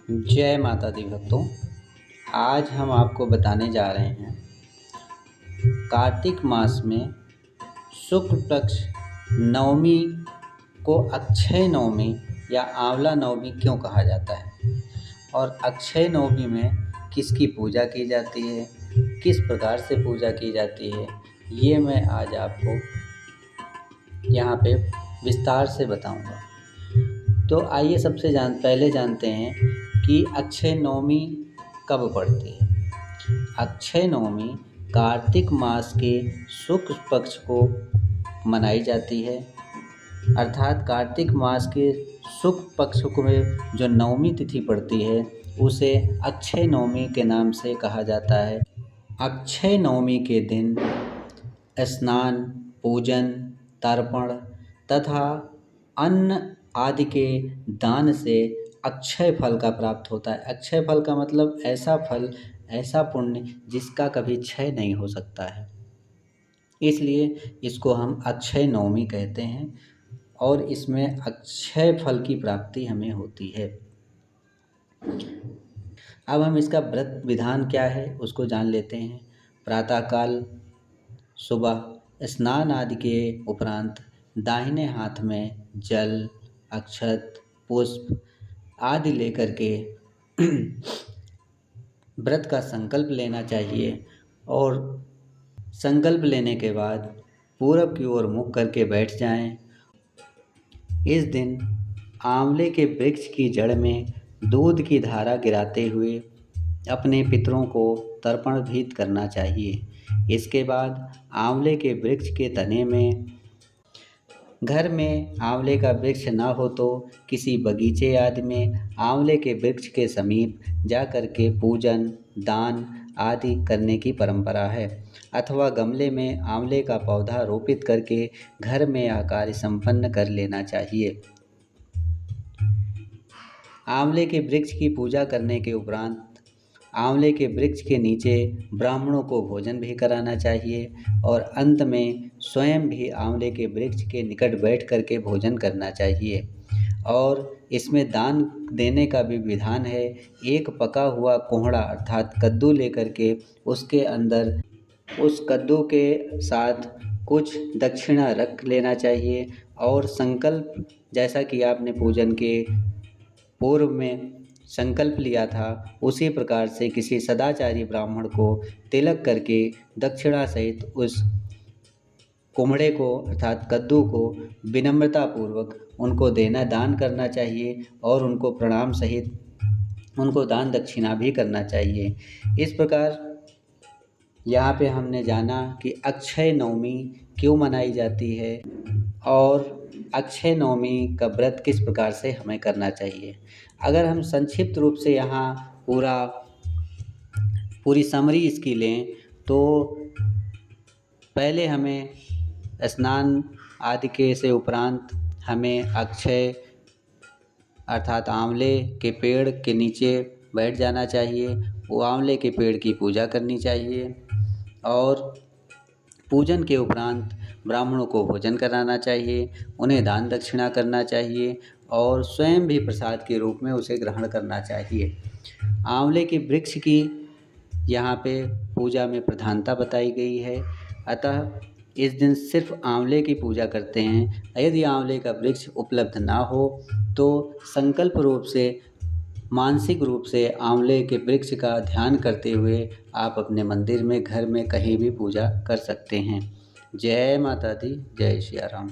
जय माता दी भक्तों। आज हम आपको बताने जा रहे हैं कार्तिक मास में शुक्ल पक्ष नवमी को अक्षय नवमी या आंवला नवमी क्यों कहा जाता है और अक्षय नवमी में किसकी पूजा की जाती है, किस प्रकार से पूजा की जाती है, ये मैं आज आपको यहाँ पे विस्तार से बताऊँगा। तो आइए पहले जानते हैं कि अक्षय नवमी कब पड़ती है। अक्षय नवमी कार्तिक मास के शुक्ल पक्ष को मनाई जाती है, अर्थात कार्तिक मास के शुक्ल पक्ष में जो नवमी तिथि पड़ती है उसे अक्षय नवमी के नाम से कहा जाता है। अक्षय नवमी के दिन स्नान, पूजन, तर्पण तथा अन्न आदि के दान से अक्षय फल का प्राप्त होता है। अक्षय फल का मतलब ऐसा फल, ऐसा पुण्य जिसका कभी क्षय नहीं हो सकता है, इसलिए इसको हम अक्षय नवमी कहते हैं और इसमें अक्षय फल की प्राप्ति हमें होती है। अब हम इसका व्रत विधान क्या है उसको जान लेते हैं। प्रातःकाल सुबह स्नान आदि के उपरांत दाहिने हाथ में जल, अक्षत, पुष्प आदि लेकर के व्रत का संकल्प लेना चाहिए और संकल्प लेने के बाद पूरब की ओर मुख करके बैठ जाएं। इस दिन आंवले के वृक्ष की जड़ में दूध की धारा गिराते हुए अपने पितरों को तर्पण भीत करना चाहिए। इसके बाद आंवले के वृक्ष के तने में, घर में आंवले का वृक्ष ना हो तो किसी बगीचे आदि में आंवले के वृक्ष के समीप जा कर के पूजन, दान आदि करने की परंपरा है, अथवा गमले में आंवले का पौधा रोपित करके घर में आकार संपन्न कर लेना चाहिए। आंवले के वृक्ष की पूजा करने के उपरांत आंवले के वृक्ष के नीचे ब्राह्मणों को भोजन भी कराना चाहिए और अंत में स्वयं भी आंवले के वृक्ष के निकट बैठ करके भोजन करना चाहिए। और इसमें दान देने का भी विधान है। एक पका हुआ कोहड़ा अर्थात कद्दू लेकर के उसके अंदर उस कद्दू के साथ कुछ दक्षिणा रख लेना चाहिए और संकल्प, जैसा कि आपने पूजन के पूर्व में संकल्प लिया था, उसी प्रकार से किसी सदाचारी ब्राह्मण को तिलक करके दक्षिणा सहित उस कुम्हड़े को अर्थात कद्दू को विनम्रता पूर्वक उनको दान करना चाहिए और उनको प्रणाम सहित उनको दान दक्षिणा भी करना चाहिए। इस प्रकार यहाँ पे हमने जाना कि अक्षय नवमी क्यों मनाई जाती है और अक्षय नवमी का व्रत किस प्रकार से हमें करना चाहिए। अगर हम संक्षिप्त रूप से यहाँ पूरी समरी इसकी लें तो पहले हमें स्नान आदि के से उपरांत हमें अक्षय अर्थात आंवले के पेड़ के नीचे बैठ जाना चाहिए। वो आंवले के पेड़ की पूजा करनी चाहिए और पूजन के उपरांत ब्राह्मणों को भोजन कराना चाहिए, उन्हें दान दक्षिणा करना चाहिए और स्वयं भी प्रसाद के रूप में उसे ग्रहण करना चाहिए। आंवले के वृक्ष की यहाँ पे पूजा में प्रधानता बताई गई है, अतः इस दिन सिर्फ आंवले की पूजा करते हैं। यदि आंवले का वृक्ष उपलब्ध ना हो तो संकल्प रूप से, मानसिक रूप से आंवले के वृक्ष का ध्यान करते हुए आप अपने मंदिर में, घर में कहीं भी पूजा कर सकते हैं। जय माता दी, जय सिया राम।